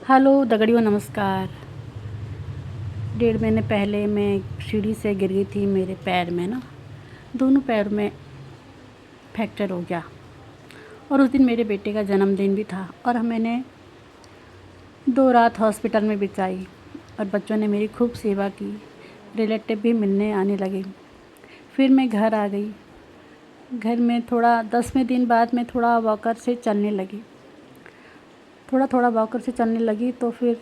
Hello दगड़ियों, नमस्कार। 1.5 महीने पहले मैं सीढ़ी से गिर गई थी। मेरे पैर में ना, दोनों पैर में फ्रैक्चर हो गया। और उस दिन मेरे बेटे का जन्मदिन भी था और मैंने 2 रात हॉस्पिटल में बिताई और बच्चों ने मेरी खूब सेवा की। रिलेटिव भी मिलने आने लगे। फिर मैं घर आ गई। घर में थोड़ा 10वें दिन बाद मैं थोड़ा वॉकर से चलने लगी। थोड़ा वॉकर से चलने लगी तो फिर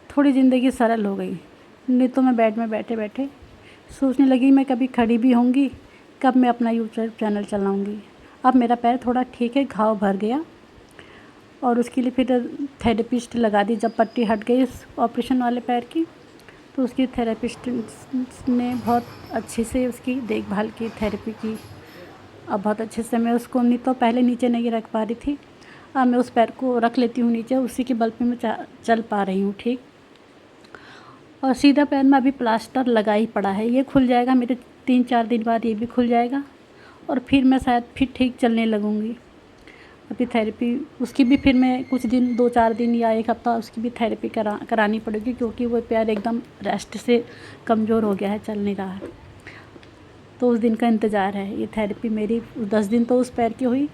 थोड़ी ज़िंदगी सरल हो गई। नहीं तो मैं बेड में बैठे बैठे सोचने लगी मैं कभी खड़ी भी होंगी, कब मैं अपना यूट्यूब चैनल चलाऊंगी। अब मेरा पैर थोड़ा ठीक है, घाव भर गया और उसके लिए फिर थेरेपिस्ट लगा दी। जब पट्टी हट गई इस ऑपरेशन वाले पैर की, तो उसकी थेरेपिस्ट ने बहुत अच्छे से उसकी देखभाल की, थेरेपी की। अब बहुत अच्छे से मैं उसको, नहीं तो पहले नीचे नहीं रख पा रही थी, अब मैं उस पैर को रख लेती हूँ नीचे, उसी के बल पे मैं चल पा रही हूँ ठीक। और सीधा पैर में अभी प्लास्टर लगा ही पड़ा है। ये खुल जाएगा मेरे 3-4 दिन बाद, ये भी खुल जाएगा और फिर मैं शायद फिर ठीक चलने लगूँगी। अभी थेरेपी उसकी भी फिर मैं कुछ दिन, 2-4 दिन या 1 हफ़्ता उसकी भी थेरेपी करानी पड़ेगी, क्योंकि वो पैर एकदम रेस्ट से कमज़ोर हो गया है, चल नहीं रहा है। तो उस दिन का इंतज़ार है। ये थेरेपी मेरी 10 दिन तो उस पैर की हुई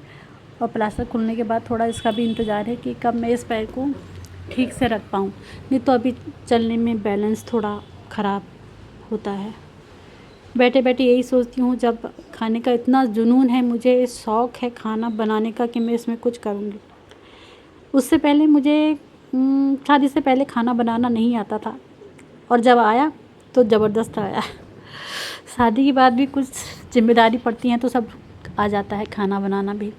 और प्लास्टर खुलने के बाद थोड़ा इसका भी इंतज़ार है कि कब मैं इस पैर को ठीक से रख पाऊँ। नहीं तो अभी चलने में बैलेंस थोड़ा ख़राब होता है। बैठे बैठे यही सोचती हूँ, जब खाने का इतना जुनून है, मुझे शौक़ है खाना बनाने का कि मैं इसमें कुछ करूँगी। उससे पहले मुझे शादी से पहले खाना बनाना नहीं आता था और जब आया तो ज़बरदस्त आया। शादी के बाद भी कुछ जिम्मेदारी पड़ती हैं तो सब आ जाता है खाना बनाना भी।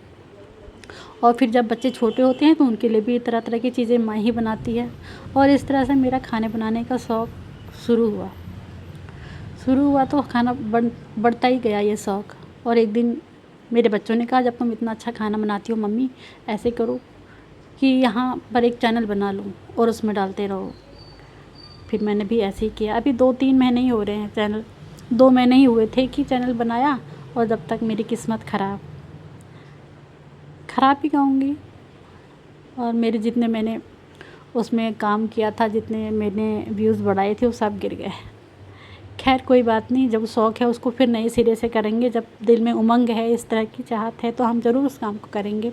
और फिर जब बच्चे छोटे होते हैं तो उनके लिए भी तरह तरह की चीज़ें माँ ही बनाती है। और इस तरह से मेरा खाने बनाने का शौक़ शुरू हुआ तो खाना बढ़ता ही गया ये शौक़। और एक दिन मेरे बच्चों ने कहा, जब तुम इतना अच्छा खाना बनाती हो मम्मी, ऐसे करो कि यहाँ पर एक चैनल बना लो और उसमें डालते रहो। फिर मैंने भी ऐसे ही किया। अभी 2-3 महीने ही हो रहे हैं, चैनल 2 महीने ही हुए थे कि चैनल बनाया, और जब तक मेरी किस्मत ख़राब ही कहूँगी। और मेरे जितने मैंने उसमें काम किया था, जितने मैंने व्यूज़ बढ़ाए थे, वो सब गिर गए। खैर कोई बात नहीं, जब शौक़ है उसको फिर नए सिरे से करेंगे। जब दिल में उमंग है, इस तरह की चाहत है, तो हम ज़रूर उस काम को करेंगे।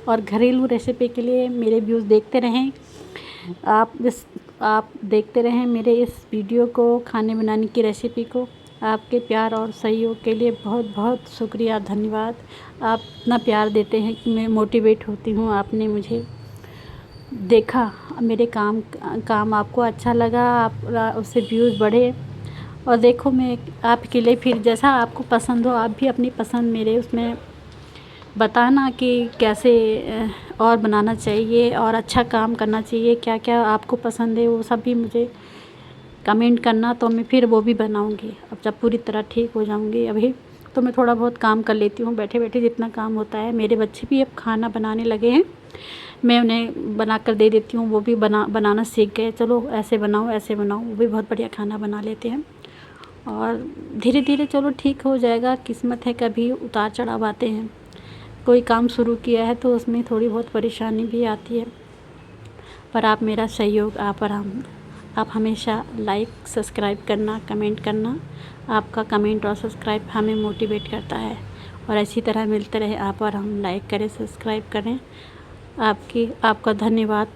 और घरेलू रेसिपी के लिए मेरे व्यूज़ देखते रहें। आप देखते रहें मेरे इस वीडियो को, खाने बनाने की रेसिपी को। आपके प्यार और सहयोग के लिए बहुत बहुत शुक्रिया, धन्यवाद। आप इतना प्यार देते हैं कि मैं मोटिवेट होती हूँ। आपने मुझे देखा, मेरे काम आपको अच्छा लगा, आप उससे व्यूज़ बढ़े। और देखो, मैं आपके लिए फिर जैसा आपको पसंद हो, आप भी अपनी पसंद मेरे उसमें बताना कि कैसे और बनाना चाहिए और अच्छा काम करना चाहिए, क्या क्या आपको पसंद है वो सब भी मुझे कमेंट करना, तो मैं फिर वो भी बनाऊंगी। अब जब पूरी तरह ठीक हो जाऊंगी, अभी तो मैं थोड़ा बहुत काम कर लेती हूँ बैठे बैठे, जितना काम होता है। मेरे बच्चे भी अब खाना बनाने लगे हैं, मैं उन्हें बना कर दे देती हूँ, वो भी बनाना सीख गए। चलो ऐसे बनाओ ऐसे बनाओ, वो भी बहुत बढ़िया खाना बना लेते हैं। और धीरे धीरे चलो ठीक हो जाएगा। किस्मत है, कभी उतार चढ़ाव आते हैं। कोई काम शुरू किया है तो उसमें थोड़ी बहुत परेशानी भी आती है, पर आप मेरा सहयोग, आप हमेशा लाइक सब्सक्राइब करना, कमेंट करना। आपका कमेंट और सब्सक्राइब हमें मोटिवेट करता है, और इसी तरह मिलते रहे आप और हम। लाइक करें, सब्सक्राइब करें। आपका धन्यवाद।